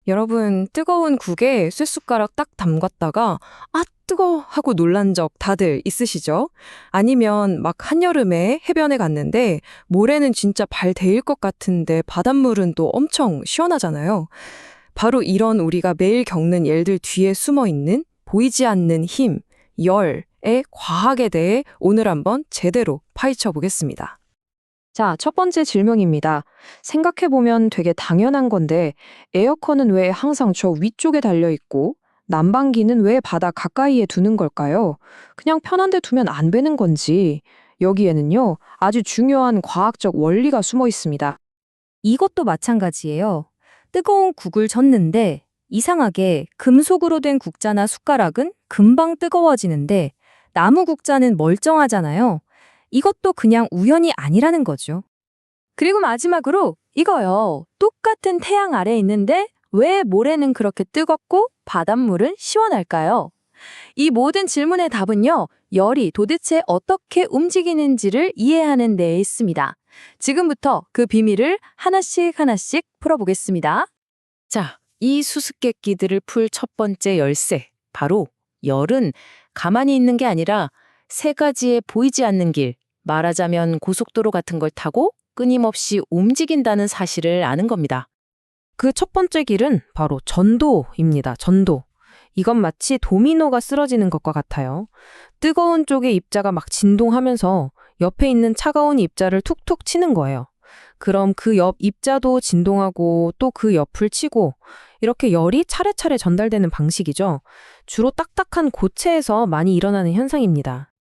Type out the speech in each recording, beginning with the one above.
여러분, 뜨거운 국에 쇠숟가락 딱 담갔다가 아, 뜨거워 하고 놀란 적 다들 있으시죠? 아니면 막 한여름에 해변에 갔는데 모래는 진짜 발 데일 것 같은데 바닷물은 또 엄청 시원하잖아요. 바로 이런 우리가 매일 겪는 일들 뒤에 숨어 있는 보이지 않는 힘, 열의 과학에 대해 오늘 한번 제대로 파헤쳐 보겠습니다. 자, 첫 번째 질문입니다. 생각해보면 되게 당연한 건데, 에어컨은 왜 항상 저 위쪽에 달려있고, 난방기는 왜 바다 가까이에 두는 걸까요? 그냥 편한 데 두면 안 되는 건지, 여기에는요, 아주 중요한 과학적 원리가 숨어 있습니다. 이것도 마찬가지예요. 뜨거운 국을 젓는데 이상하게 금속으로 된 국자나 숟가락은 금방 뜨거워지는데 나무 국자는 멀쩡하잖아요. 이것도 그냥 우연이 아니라는 거죠. 그리고 마지막으로 이거요. 똑같은 태양 아래에 있는데 왜 모래는 그렇게 뜨겁고 바닷물은 시원할까요? 이 모든 질문의 답은요. 열이 도대체 어떻게 움직이는지를 이해하는 데에 있습니다. 지금부터 그 비밀을 하나씩 하나씩 풀어보겠습니다. 자, 이 수수께끼들을 풀 첫 번째 열쇠, 바로 열은 가만히 있는 게 아니라 세 가지의 보이지 않는 길, 말하자면 고속도로 같은 걸 타고 끊임없이 움직인다는 사실을 아는 겁니다. 그 첫 번째 길은 바로 전도입니다. 전도. 이건 마치 도미노가 쓰러지는 것과 같아요. 뜨거운 쪽의 입자가 막 진동하면서 옆에 있는 차가운 입자를 툭툭 치는 거예요. 그럼 그 옆 입자도 진동하고 또 그 옆을 치고 이렇게 열이 차례차례 전달되는 방식이죠. 주로 딱딱한 고체에서 많이 일어나는 현상입니다.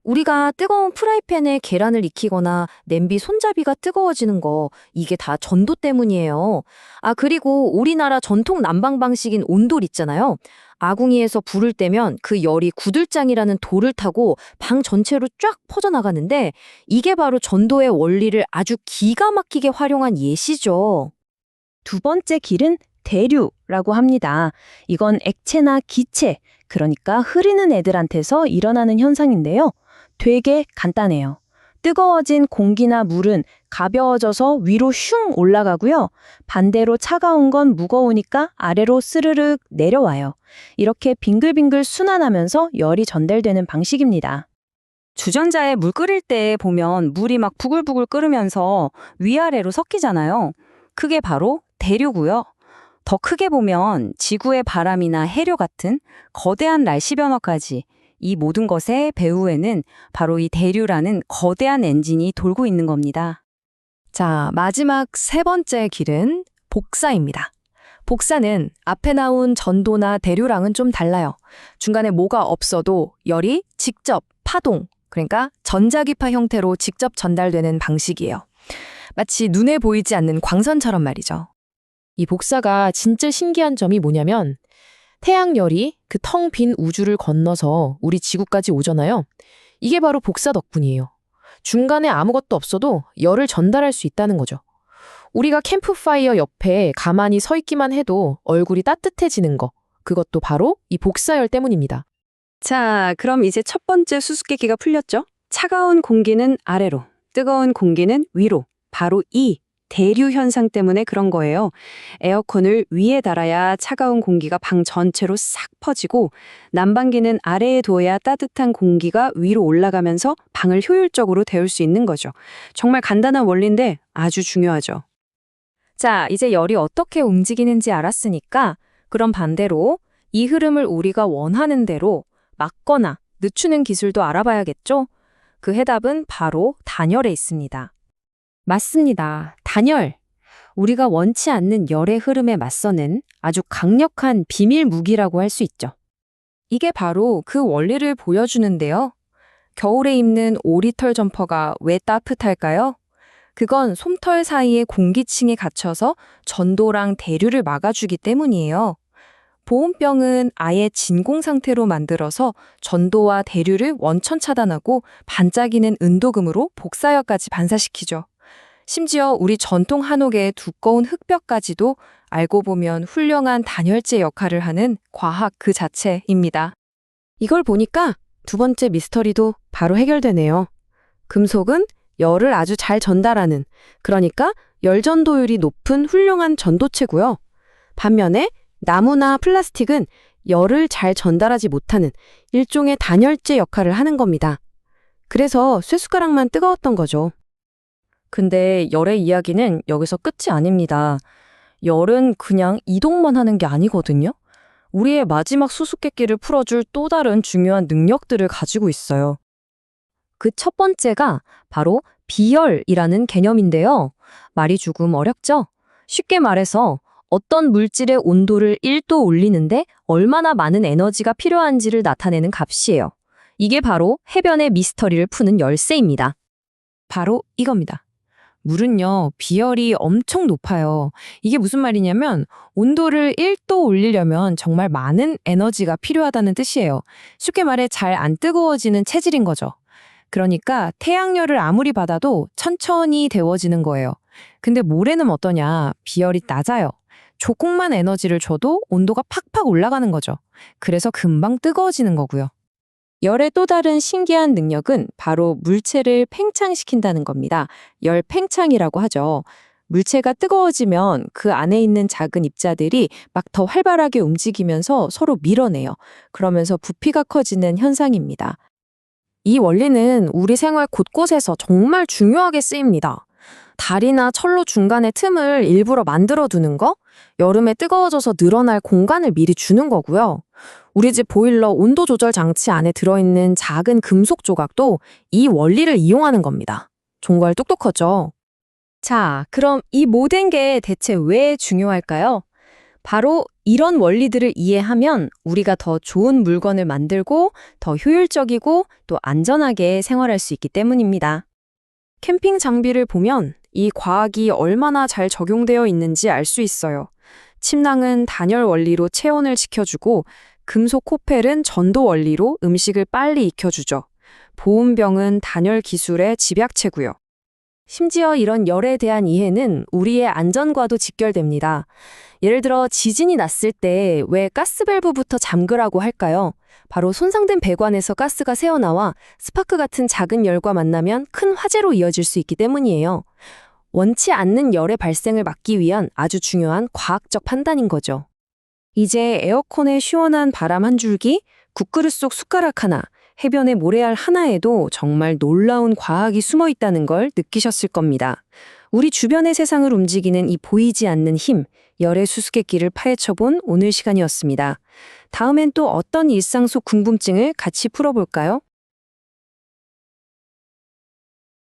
우리가 뜨거운 프라이팬에 계란을 익히거나 냄비 손잡이가 뜨거워지는 거, 이게 다 전도 때문이에요. 아, 그리고 우리나라 전통 난방 방식인 온돌 있잖아요. 아궁이에서 불을 떼면 그 열이 구들장이라는 돌을 타고 방 전체로 쫙 퍼져나가는데 이게 바로 전도의 원리를 아주 기가 막히게 활용한 예시죠. 두 번째 길은 대류라고 합니다. 이건 액체나 기체, 그러니까 흐리는 애들한테서 일어나는 현상인데요. 되게 간단해요. 뜨거워진 공기나 물은 가벼워져서 위로 슝 올라가고요. 반대로 차가운 건 무거우니까 아래로 스르륵 내려와요. 이렇게 빙글빙글 순환하면서 열이 전달되는 방식입니다. 주전자에 물 끓일 때 보면 물이 막 부글부글 끓으면서 위아래로 섞이잖아요. 그게 바로 대류고요. 더 크게 보면 지구의 바람이나 해류 같은 거대한 날씨 변화까지 이 모든 것의 배후에는 바로 이 대류라는 거대한 엔진이 돌고 있는 겁니다. 자, 마지막 세 번째 길은 복사입니다. 복사는 앞에 나온 전도나 대류랑은 좀 달라요. 중간에 뭐가 없어도 열이 직접 파동, 그러니까 전자기파 형태로 직접 전달되는 방식이에요. 마치 눈에 보이지 않는 광선처럼 말이죠. 이 복사가 진짜 신기한 점이 뭐냐면 태양열이 그 텅 빈 우주를 건너서 우리 지구까지 오잖아요. 이게 바로 복사 덕분이에요. 중간에 아무것도 없어도 열을 전달할 수 있다는 거죠. 우리가 캠프파이어 옆에 가만히 서 있기만 해도 얼굴이 따뜻해지는 거, 그것도 바로 이 복사열 때문입니다. 자, 그럼 이제 첫 번째 수수께끼가 풀렸죠? 차가운 공기는 아래로, 뜨거운 공기는 위로. 바로 이 대류 현상 때문에 그런 거예요. 에어컨을 위에 달아야 차가운 공기가 방 전체로 싹 퍼지고 난방기는 아래에 둬야 따뜻한 공기가 위로 올라가면서 방을 효율적으로 데울 수 있는 거죠. 정말 간단한 원리인데 아주 중요하죠. 자, 이제 열이 어떻게 움직이는지 알았으니까 그럼 반대로 이 흐름을 우리가 원하는 대로 막거나 늦추는 기술도 알아봐야겠죠? 그 해답은 바로 단열에 있습니다. 맞습니다. 단열. 우리가 원치 않는 열의 흐름에 맞서는 아주 강력한 비밀 무기라고 할 수 있죠. 이게 바로 그 원리를 보여주는데요. 겨울에 입는 오리털 점퍼가 왜 따뜻할까요? 그건 솜털 사이에 공기층이 갇혀서 전도랑 대류를 막아주기 때문이에요. 보온병은 아예 진공 상태로 만들어서 전도와 대류를 원천 차단하고 반짝이는 은도금으로 복사열까지 반사시키죠. 심지어 우리 전통 한옥의 두꺼운 흙벽까지도 알고 보면 훌륭한 단열재 역할을 하는 과학 그 자체입니다. 이걸 보니까 두 번째 미스터리도 바로 해결되네요. 금속은 열을 아주 잘 전달하는, 그러니까 열 전도율이 높은 훌륭한 전도체고요. 반면에 나무나 플라스틱은 열을 잘 전달하지 못하는 일종의 단열재 역할을 하는 겁니다. 그래서 쇠숟가락만 뜨거웠던 거죠. 근데 열의 이야기는 여기서 끝이 아닙니다. 열은 그냥 이동만 하는 게 아니거든요. 우리의 마지막 수수께끼를 풀어줄 또 다른 중요한 능력들을 가지고 있어요. 그 첫 번째가 바로 비열이라는 개념인데요. 말이 조금 어렵죠? 쉽게 말해서 어떤 물질의 온도를 1도 올리는데 얼마나 많은 에너지가 필요한지를 나타내는 값이에요. 이게 바로 해변의 미스터리를 푸는 열쇠입니다. 바로 이겁니다. 물은요, 비열이 엄청 높아요. 이게 무슨 말이냐면 온도를 1도 올리려면 정말 많은 에너지가 필요하다는 뜻이에요. 쉽게 말해 잘 안 뜨거워지는 체질인 거죠. 그러니까 태양열을 아무리 받아도 천천히 데워지는 거예요. 근데 모래는 어떠냐? 비열이 낮아요. 조금만 에너지를 줘도 온도가 팍팍 올라가는 거죠. 그래서 금방 뜨거워지는 거고요. 열의 또 다른 신기한 능력은 바로 물체를 팽창시킨다는 겁니다. 열 팽창이라고 하죠. 물체가 뜨거워지면 그 안에 있는 작은 입자들이 막 더 활발하게 움직이면서 서로 밀어내요. 그러면서 부피가 커지는 현상입니다. 이 원리는 우리 생활 곳곳에서 정말 중요하게 쓰입니다. 다리나 철로 중간에 틈을 일부러 만들어 두는 거, 여름에 뜨거워져서 늘어날 공간을 미리 주는 거고요. 우리 집 보일러 온도 조절 장치 안에 들어있는 작은 금속 조각도 이 원리를 이용하는 겁니다. 정말 똑똑하죠? 자, 그럼 이 모든 게 대체 왜 중요할까요? 바로 이런 원리들을 이해하면 우리가 더 좋은 물건을 만들고 더 효율적이고 또 안전하게 생활할 수 있기 때문입니다. 캠핑 장비를 보면 이 과학이 얼마나 잘 적용되어 있는지 알 수 있어요. 침낭은 단열 원리로 체온을 지켜주고 금속 코펠은 전도 원리로 음식을 빨리 익혀주죠. 보온병은 단열 기술의 집약체고요. 심지어 이런 열에 대한 이해는 우리의 안전과도 직결됩니다. 예를 들어 지진이 났을 때 왜 가스밸브부터 잠그라고 할까요? 바로 손상된 배관에서 가스가 새어나와 스파크 같은 작은 열과 만나면 큰 화재로 이어질 수 있기 때문이에요. 원치 않는 열의 발생을 막기 위한 아주 중요한 과학적 판단인 거죠. 이제 에어컨에 시원한 바람 한 줄기, 국그릇 속 숟가락 하나, 해변의 모래알 하나에도 정말 놀라운 과학이 숨어 있다는 걸 느끼셨을 겁니다. 우리 주변의 세상을 움직이는 이 보이지 않는 힘, 열의 수수께끼를 파헤쳐본 오늘 시간이었습니다. 다음엔 또 어떤 일상 속 궁금증을 같이 풀어볼까요?